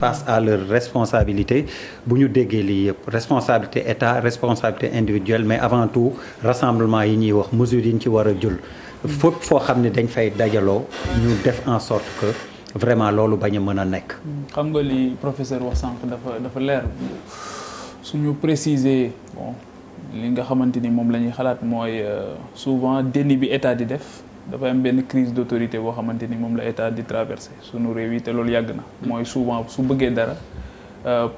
face à leur responsabilité bu ñu déggee lii yëpp responsabilité état responsabilité individuelle mais avant tout rassemblement yi ñuy wax mesures yi ñu ci war a jël fépp foo xam ne dañ fay dajaloo ñu def en sorte que vraiment loolu bañ a mën a nekk. xam nga li professeur wax sànq dafa leer suñu préciser bon li nga xamante ni moom la ñuy xalaat mooy souvent déni bi état di def. dafa am benn crise d'autorité boo xamante ni moom la état di traversé sunu réew yi te loolu yàgg na mooy souvent su bëggee dara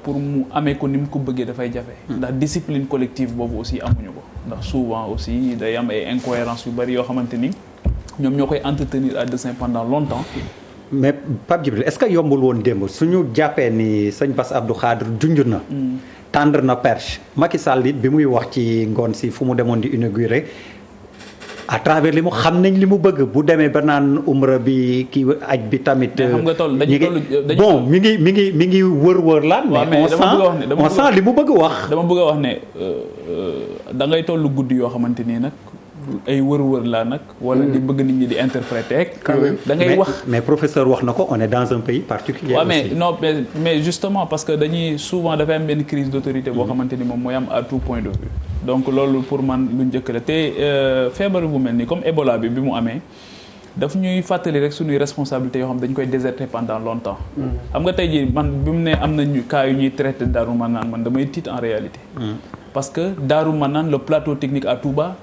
pour mu amee ko ni mu ko bëggee dafay jafe ndax discipline collective boobu aussi amuñu ko ndax souvent aussi day am ay incohérences yu bari yoo xamante ni ñoom ñoo koy entretenir à dessein pendant longtemps. mais Pape Djibril est-ce que yombul woon démb suñu jàppee ni sëñ Bass Abdou Khadre junj na tendre na perche Macky Sall it bi muy wax ci ngoon si fu mu demoon di inaugurer à travers li mu xam nañ li mu bëgg bu demee ba naan umra bi kii aj bi tamit. xam nga toll dañu bon mi ngi wër laan. mais on sent li mu bëgg wax. dama bëgg a wax ne da ngay toll guddi yoo xamante nii nag ay wër laa nag. wala di bëgg nit ñi di interpréter. da ngay wax mais professeur wax na ko on est dans un pays particulier. waaw mais non mais justement parce que dañuy souvent dafay am benn crise d'autorité boo xamante ni moom mooy am à tout point de vue. donc loolu pour man lu njëkk la te feebar bu mel nii comme Ebola bi mu amee daf ñuy fàttali rek suñuy responsabilités yoo xam dañ koy déserter pendant longtemps. xam nga tey jii man bi mu ne am nañu cas yu ñuy traité Darou Manane man damay tiit en réalité. parce que Darou Manane le plateau technique à Touba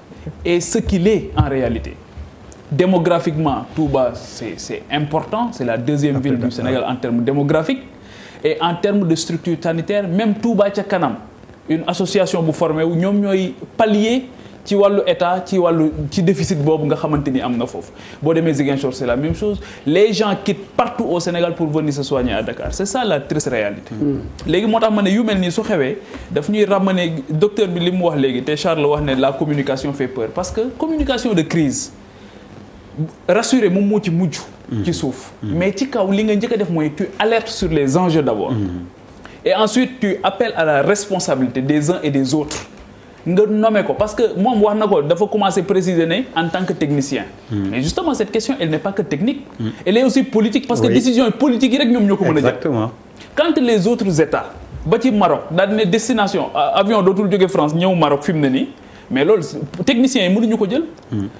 est ce qu'il est en réalité. Démographiquement Touba c'est important c'est la deuxième ville du Sénégal en termes démographiques et en termes de structure sanitaire même Touba ca kanam. une association bu formé wu ñoom ñooy pallier ci wàllu état ci déficit boobu nga xamante ni am na foofu boo demee Ziguinchor c'est la même chose les gens quittent partout au Sénégal pour venir se soigner à Dakar c'est ça la triste réalité. léegi moo tax ma ne yu mel nii su xewee daf ñuy ramener docteur bi li mu wax léegi te Charles wax ne la communication fait peur parce que communication de crise rassurer moom moo ci mujj. ci suuf. mais ci kaw li nga njëkk a def mooy tu alertes sur les enjeux d'abord. et ensuite tu appelles à la responsabilité des uns et des autres nga nommer ko parce que moom wax na ko dafa commencer préciser ne en tant que technicien. mais justement cette question elle n'est pas que technique. elle est aussi politique parce que décision politique yi rek ñoom ñoo ko mën a jël. exactement quand les autres États ba ci Maroc daal di ne destination avion dootul jóge France ñëw Maroc fi mu ne nii mais loolu techniciens yi mënuñu ko jël.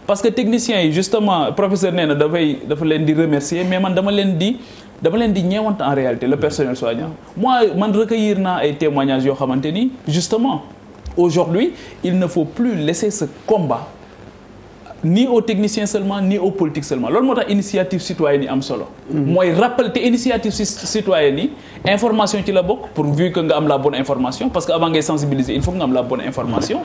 parce que techniciens yi justement professeur nee na dafa leen di remercier mais man dama leen di ñeewant en réalité le personnel soignant moi man recueillir naa ay témoignages yoo xamante ni justement aujourd'hui il ne faut plus laisser ce combat ni aux techniciens seulement ni aux politiques seulement loolu moo tax initiative citoyenne yi am solo mooy rappel te initiative citoyenne yi information ci la bokk pourvu que nga am la bonne information parce que avant ngay sensibiliser il faut nga am la bonne information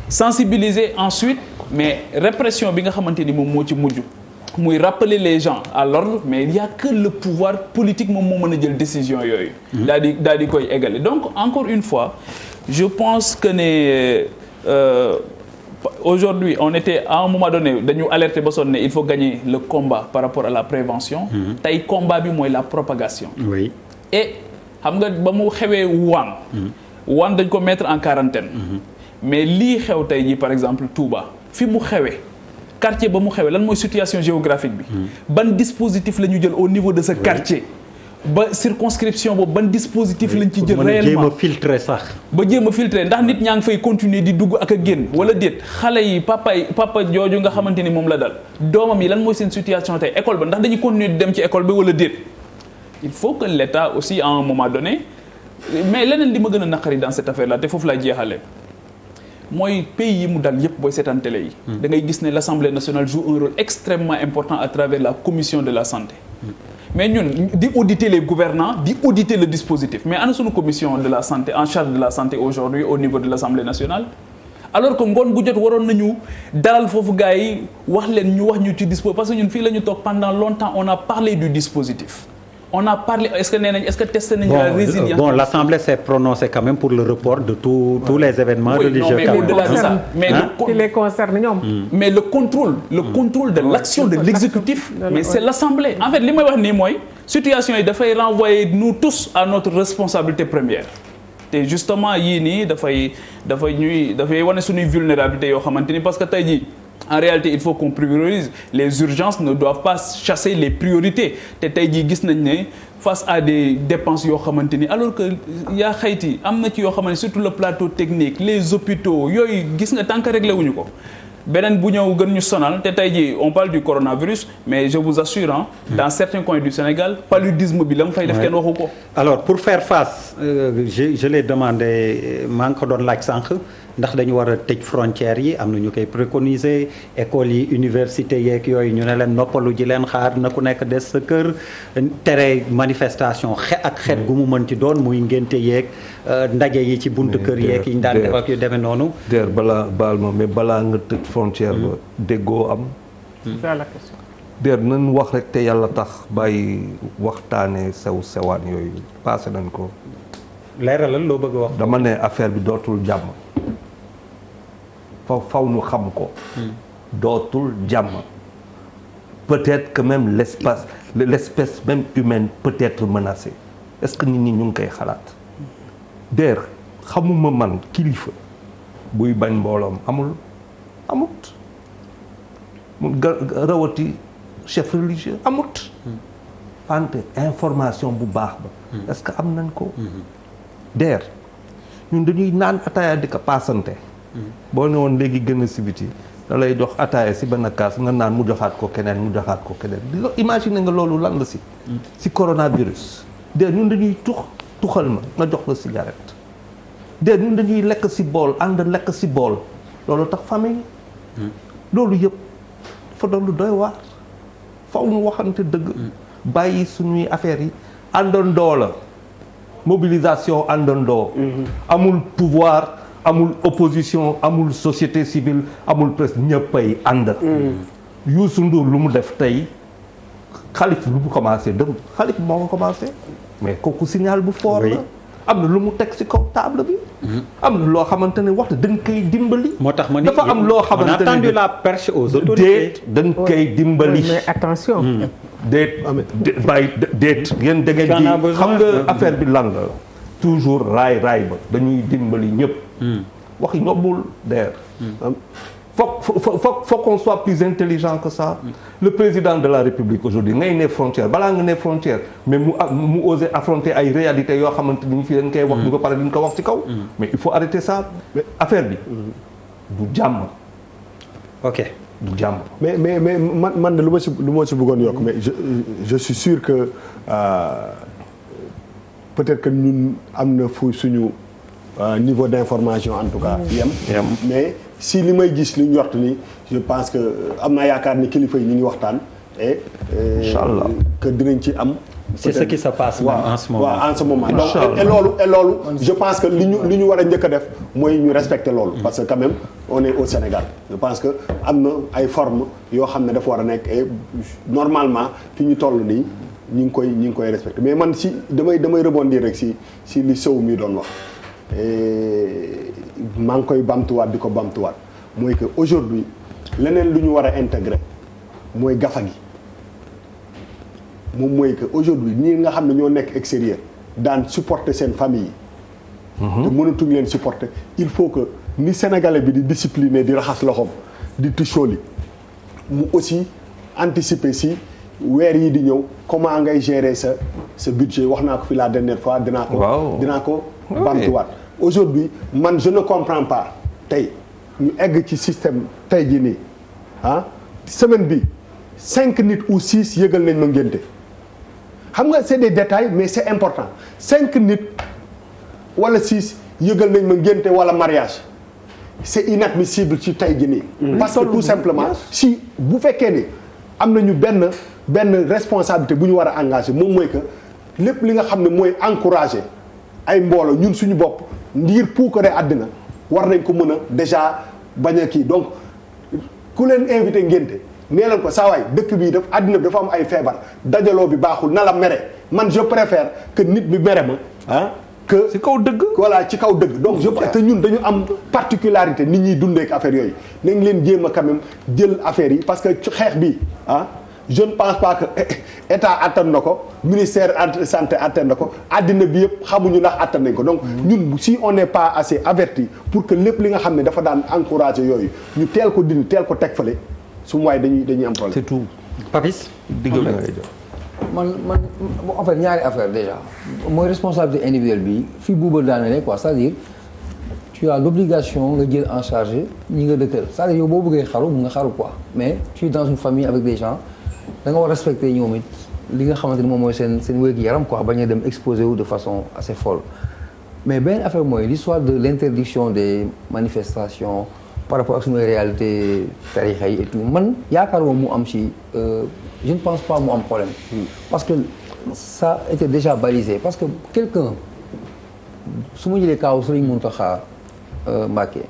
sensibiliser ensuite mais répression bi nga xamante ni moom moo ci mujj muy rappeler les gens à l'ordre mais il y a que le pouvoir politique moom moo mën a jël décision yooyu daal di koy égaler donc encore une fois je pense que aujourd'hui on était à un moment donné dañu alerter ba sonn ne il faut gagner le combat par rapport à la prévention tey combat bi mooy la propagation oui et xam nga ba mu xewee Wuhan dañ ko mettre en quarantaine mais lii xew tey jii par exemple Touba fi mu xewee quartier ba mu xewee lan mooy situation géographique bi ban dispositif la ñu jël au niveau de ce quartier ba circonscription boobu ban dispositif lañ ci jël réellement jéem a filtrer sax ba jéem a filtrer ndax nit ñaa ngi fay continuer di dugg ak a génn wala déet xale yi papa jooju nga xamante ni moom la dal doomam yi lan mooy seen situation tey école ba ndax dañuy continuer di dem ci école ba wala déet il faut que l'État aussi à un moment donné mais leneen li ma gën a naqari dans cette affaire là te foofu laa jeexalee mooy pays yi mu dal yëpp booy seetaan télé yi da ngay gis ne l'Assemblée nationale joue un rôle extrêmement important à travers la commission de la santé mais ñun di auditer les gouvernants di auditer le dispositif mais ana sunu commission de la santé en charge de la santé aujourd'hui au niveau de l'Assemblée nationale alors que ngoon bu jot waroon nañu dalal foofu gars yi wax leen ñu wax ñu ci dispositif parce que ñun fii la ñu toog pendant longtemps on a parlé du dispositif on a parlé est-ce que nee nañ est-ce que testé nañu la résilience bon l'Assemblée s'est prononcée quand même pour le report de tous les événements religieux mais au-delà de ça qui les concerne ñoom mais le contrôle de l'action de l'exécutif mais c'est l'Assemblée en fait li may wax nii mooy situation yi dafay renvoyer nous tous à notre responsabilité première te justement yii nii dafay wane suñuy vulnérabilité yoo xamante ni parce que tey jii en réalité il faut qu'on priorise les urgences ne doivent pas chasser les priorités te tey jii gis nañ ne face à des dépenses yoo xamante ni alors que yaa xayti am na ci yoo xamante ni surtout le plateau technique les hôpitaux yooyu gis nga tant que réglé wuñu ko beneen bu ñëw gën ñu sonal te tey jii on parle du coronavirus mais je vous assure dans certains coins du Sénégal paludisme bi la mu fay def kenn waxu ko. alors pour faire face je l'ai demandé maa ngi ko doon laaj sànq ndax dañu war a tëj frontières yi am na ñu koy préconiser écoles yi université yeeg yooyu ñu ne leen noppalu ji leen xaar na ku nekk des sa kër tere manifestation ak xeet gu mu mën ci doon muy ngénte yeeg ndaje yi ci buntu kër yeeg yi ñu daan def ak yu demee noonu. der balaa baal ma mais balaa nga tëj frontière ba déggoo am. c'est la question. der nañ wax rek te yàlla tax bàyyi waxtaanee sewaan yooyu passé nañ ko. leeralal loo bëgg a wax. dama ne affaire bi dootul jàmm. faw ñu xam ko. dootul jàmm. peut-être que même l'espèce même humaine peut être menacée est-ce que nit ñi ñu ngi koy xalaat. der xamuma man kilifa buy bañ mbooloom amut mu rawati chef religieux amut. wante information bu baax ba. est-ce que am nañ ko. der ñun dañuy naan ataaya di ko paasante. boo ne woon léegi gën a sibiti da lay jox ataaya si benn kaas nga naan mu joxaat ko keneen mu joxaat ko keneen imagine nga loolu lan la si coronavirus. der ñun dañuy tuxal ma nga jox la cigarette. der ñun dañuy lekk si bool ànd lekk si bool loolu tax famille. loolu yëpp dafa doon lu doy waar. faw ñu waxante dëgg. bàyyi suñuy affaires yi àndandoo la mobilisation àndandoo. amul pouvoir amul opposition amul société civile amul presse ñëppay ànd. Youssou Ndour lu mu def tey Xalif lu mu commencé dem Xalif moo ko commencé mais kooku signal bu fort la. am na lu mu teg ci kaw table bi. am na loo xamante ne waxtu dañ koy dimbali. moo tax ma ni dafa am loo xamante ne on a tendu la perche aux autorités. dañ koy dimbali. mais attention. déet bàyyi déet yéen da ngeen di xam nga affaire bi lan la. toujours raay ba dañuy dimbali ñëpp. waxi ñobbul der. faut qu'on soit plus intelligent que ça. Le président de la République aujourd'hui ngay ne frontière balaa nga ne frontière mais mu oser affronter ay réalités yoo xamante ni fi dañ koy wax ñu ko pare duñ ko wax ci kaw. mais il faut arrêter ça affaire bi du jàmm. ok du jàmm. mais man de lu ma si bëggoon yokk mais je suis sûr que peut-être que ñun am na fu suñu niveau d'information en tout cas yem mais si li may gis li njort ni je pense que am naa yaakaar ni kilifa yi ñu ngi waxtaan et Inch'Allah que dinañ ci am. c'est ce qui se passe même en ce moment. waaw en ce moment donc et loolu je pense que li ñu war a njëkk a def mooy ñu respecter loolu. parce que quand même on est au Sénégal je pense que am na ay formes yoo xam ne dafa war a nekk et normalement fi ñu toll nii ñi ngi koy respecter mais man si damay rebondir rek si li Sow mi doon wax. maa ngi koy bamtuwaat di ko bamtuwaat mooy que aujourd'hui leneen lu ñu war a intégrer mooy gafa gi moom mooy que aujourd'hui ñi nga xam ne ñoo nekk extérieur daan supporter seen famille yi te mënatuñ leen supporter il faut que ni sénégalais bi di discipliner di raxas loxoom di tichooli mu aussi anticiper si weer yi di ñëw comment ngay gérer sa budget wax naa ko fi la dernière fois dinaa ko bamtuwaat aujourd'hui man je ne comprends pas tey ñu egg ci système tey jii nii semaine bi 5 nit ou 6 yëgal nañ ma ngénte xam nga c'est des détails mais c'est important 5 nit wala 6 yëgal nañ ma ngénte wala mariage c'est inadmissible ci tey jii nii parce que tout simplement si bu fekkee ni am nañu benn responsabilité bu ñu war a engager moom mooy que lépp li nga xam ne mooy encourager ay mbooloo ñun suñu bopp ndiir puukare àddina war nañ ko mën a déjà bañ a kii donc ku leen invité ngénte nee leen ko saa waay dëkk bii àddina bi dafa am ay feebar dajaloo bi baaxul na la mere man je préfère que nit bi mere ma que ci kaw dëgg. voilà ci kaw dëgg donc je te ñun dañu am particularité nit ñi dundee ak affaire yooyu nañ leen jéem a quand même jël affaire yi parce que ci xeex bi je ne pense pas que état attan na ko ministère santé attan na ko àddina bi yëpp xamuñu ndax attan nañ ko donc ñun si on n'est pas assez averti pour que lépp li nga xam ne dafa daan encourager yooyu ñu teel ko dindi teel ko teg fale su mu waaye dañuy am problème. c'est tout. Papis. diggal la ngay jox. man en fait ñaari affaire déjà mooy responsabilité individuelle bi fii buuba daanele quoi c'est-à-dire tu as l'obligation nga jël en charge ñi nga dëkkal c'est-à-dire yow boo bëggee xaru nga xaru quoi mais tu es dans une famille avec des gens da nga war respecter ñoom it li nga xamante ni moom mooy seen wér-gu-yaram quoi bañ a dem exposé wu de façon assez folle mais benn affaire mooy l'histoire de l'interdiction des manifestations par rapport ak suñu réalité tarixa yi et tout man yaakaaruma mu am ci je ne pense pas mu am problème parce que ça était déjà balisé parce que quelqu'un su ma jëlee kaaw Serigne Mountakha Mbacké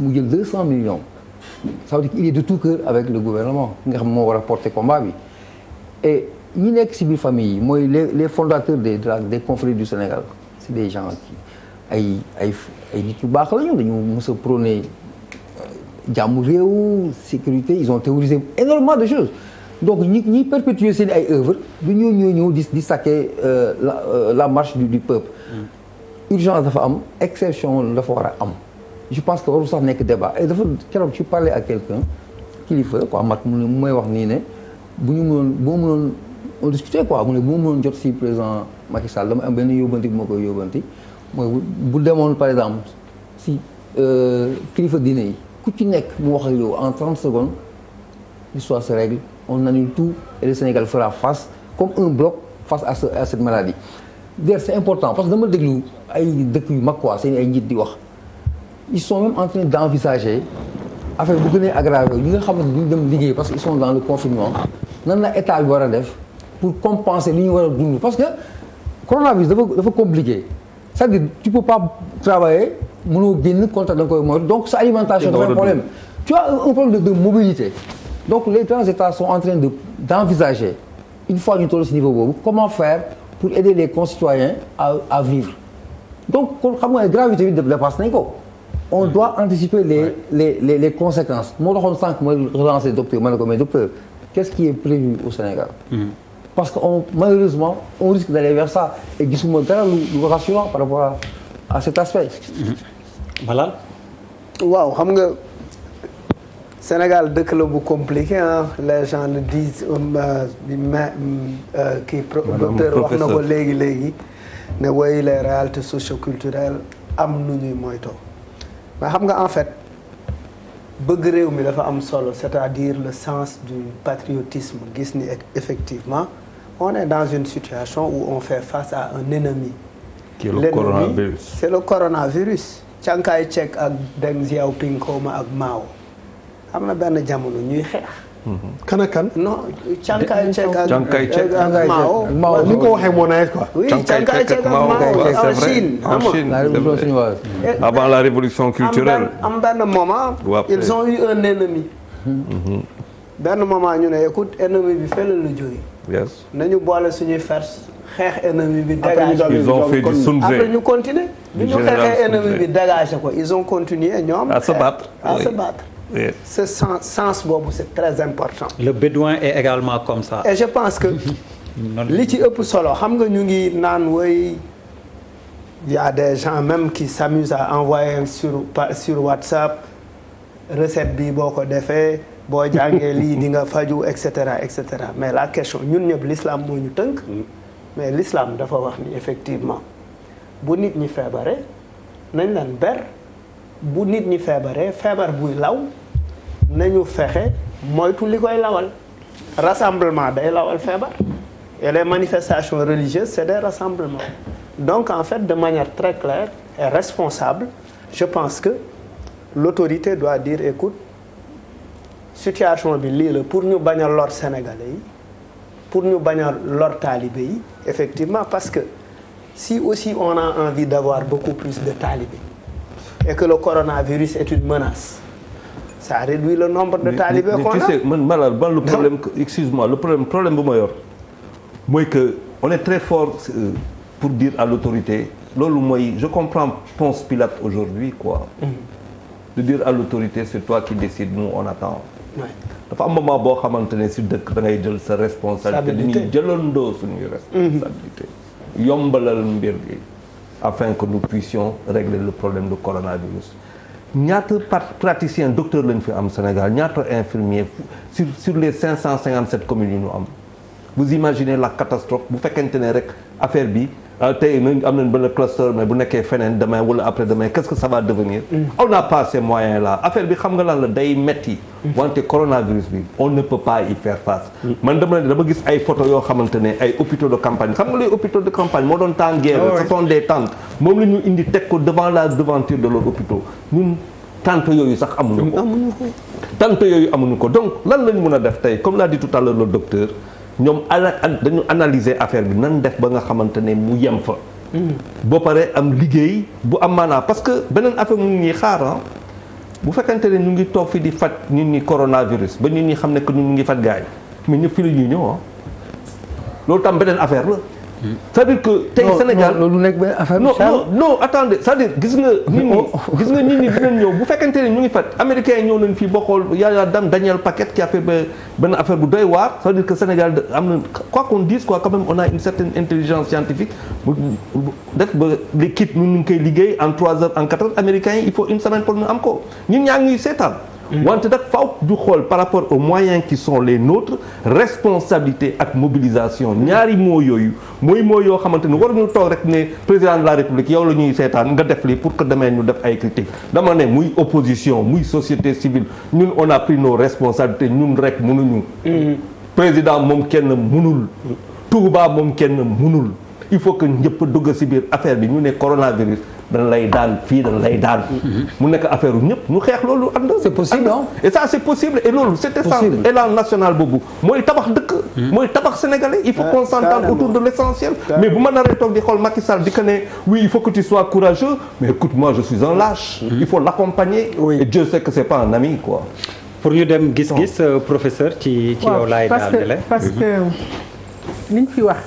mu jël 200 millions ça veut dire qu'il est de tout cœur avec le gouvernement nga xam moo war a porter combat bi et ñi nekk ci biir famille yi mooy les fondateurs des conflits du Sénégal c'est des gens qui ay nit yu baax la ñu dañu mës a prôner jàmm réew sécurité ils ont théorisé énormément de choses donc ñi perpétuer seen ay œuvres du ñëw di saquer la marche du peuple urgence dafa am exception dafa war a am je pense que waru sax nekk débat et dafa keroog ci parler à quelqu'un kilifa quoi mat mu may wax nii ne bu ma mënoon on discutait quoi mu ne bu ma mënoon jot si président Macky Sall dama am benn yóbbanti bu ma koy yóbbanti mooy bu demoon par exemple si kilifa diine yi ku ci nekk mu wax ak yow en 30 secondes l'histoire se règle on annule tout et le Sénégal fera face comme un bloc face à cette maladie. D'ailleurs c'est important parce que dama déglu ay dëkk yu mag quoi seen ay njiit di wax ils sont même en train d'envisager affaire bu gënee aggravé ñi nga xamante ni duñ dem liggéey parce que ils sont dans le confinement nan la état bi war a def pour compenser li ñu war a dund parce que coronavirus dafa compliqué c'est-à-dire tu peux pas travailler mënoo génn contact da nga koy moytu donc sa alimentation dafa problème tu as un problème de mobilité donc les grands états sont en train d'envisager une fois ñu toll ci niveau boobu comment faire pour aider les concitoyens à vivre donc kon xam nga gravité bi dépasse nañ ko on doit anticiper les conséquences moo taxoon sànq ma relancer docteur ma ne ko mais docteur qu'est-ce qui est prévu au Sénégal parce que malheureusement on risque d'aller vers ça et gisuma dara lu rassurant par rapport à cet aspect Malal waaw xam nga Sénégal dëkk la bu compliqué les gens le disent kii docteur wax na ko léegi ne woy les réalités socio-culturelles am nu ñuy moytoo mais xam nga en fait bëgg réew mi dafa am solo c'est-à-dire le sens du patriotisme gis ni effectivement on est dans une situation où on fait face à un ennemi qui est le coronavirus c'est le coronavirus Chiang Kai-shek ak Deng Xiaoping xawma ak Mao am na benn jamono ñuy xeex. kan ak kan. non Chiang Kai-shek ak Mao ni ko waxee moo nawet quoi. oui Chiang Kai-shek ak Mao en Chine. en Chine avant la révolution culturelle. am benn moment. ils ont eu un ennemi. benn moment ñu ne écoute ennemi bi fële la jógee. yes nañu boole suñuy force xeex ennemi bi dégagé. ils ont fait du Sun Tzu. après ñu continuer. bi ñu xeexee ennemi bi dégagé ko ils ont continué ñoom. à se battre à se battre. Oui. ce sens boobu c'est très important. le bédouin est également comme ça. et je pense que li ci ëpp solo xam nga ñu ngi naan woy il y a des gens même qui s'amusent à envoyer sur WhatsApp recette bi boo ko defee boo jàngee lii di nga faju et cetera et cetera mais la question ñun ñëpp l'islam moo ñu tënk. mais l'islam dafa wax ni effectivement bu nit ñi feebaree nañ leen ber. bu nit ñi feebaree feebar buy law nañu fexe moytu li koy lawal rassemblement day lawal feebar et les manifestations religieuses c'est des rassemblements donc en fait de manière très claire et responsable je pense que l'autorité doit dire écoute situation bi lii la pour ñu bañ a lor sénégalais yi pour ñu bañ a lor talibé yi effectivement parce que si aussi on a envie d'avoir beaucoup plus de talibés et que le coronavirus est une menace ça réduit le nombre de talibés qu'on a. tu sais man Malal ban le problème excuse-moi le problème bu ma yor mooy que on est très fort pour dire à l'autorité loolu mooy je comprends Ponce Pilate aujourd'hui quoi de dire à l'autorité c'est toi qui décides nous on attend dafa am moment boo xamante ne si dëkk da ngay jël sa responsabilité li ñuy jëlandoo suñuy responsabilité yombalal mbir gi afin que nous puissions régler le problème de coronavirus. ñaata praticien docteur lañ fi am Sénégal ñaata infirmier sur les 557 communes yu ñu am vous imaginez la catastrophe bu fekkente ne rek affaire bi tey nañ am nañ benn cluster mais bu nekkee feneen demain wala après demain qu'est-ce que ça va devenir on n'a pas ces moyens là affaire bi xam nga lan la day metti wante coronavirus bi on ne peut pas y faire face man dama gis ay photos yoo xamante ne ay hôpitaux de campagne xam nga les hôpitaux de campagne moo doon temps guerre ce sont des tentes moom la ñu indi teg ko devant la devanture de leurs hôpitaux ñun tentes yooyu sax amuñu ko tentes yooyu amuñu ko donc lan lañ mën a def tey comme l'a dit tout à l'heure le docteur ñoom dañu analyser affaire bi nan def ba nga xamante ne mu yem fa boo paree am liggéey bu am maanaa parce que beneen affaire mu ngi xaar bu fekkente ne ñu ngi toog fi di faj nit ñi coronavirus ba nit ñi xam ne que ñu ngi faj gaay mais ñëpp fi la ñuy ñëw loolu tam beneen affaire la c'est-à-dire que tey Sénégal loolu nekk benn affaire non attendez c'est-à-dire gis nga nit ñi dinañ ñëw bu fekkente ne ñu ngi faj américains yi ñëw nañ fii boo xool yaa Daniel Paquette qui a fait benn affaire bu doy waar c'est-à-dire que Sénégal am na quoi qu'on dise quoi quand même on a une certaine intelligence scientifique def ba les kits ñu ngi koy liggéey en 3 heures en 4 heures américains yi il faut une semaine pour ñu am ko ñun ñaa ngi seetaan wante nag faaw du xool par rapport aux moyens qui sont les nôtres responsabilité ak mobilisation ñaari moo yooyu mooy moo yoo xamante ne waruñu toog rek ne président de la république yow la ñuy seetaan nga def lii pour que demain ñu def ay critiques dama ne muy opposition muy société civile ñun on a pris nos responsabilités ñun rek mënuñu président moom kenn mënul Touba moom kenn mënul il faut que ñëpp dugg ci biir affaire bi ñu ne coronavirus dañ lay daan fii dañ lay daan mu nekk affaire u ñëpp ñu xeex loolu ànd c'est possible et ça c'est possible et loolu c'était ça élan national boobu mooy tabax dëkk mooy tabax sénégalais il faut qu'on s'entende autour de l'essentiel mais bu ma naree toog di xool Macky Sall di que ne oui il faut que tu sois courageux mais écoute moi je suis un lâche il faut l'accompagner et Dieu sait que c'est pas un ami quoi pour ñu dem gis-gis professeur ci yow laay daal parce que liñ fi wax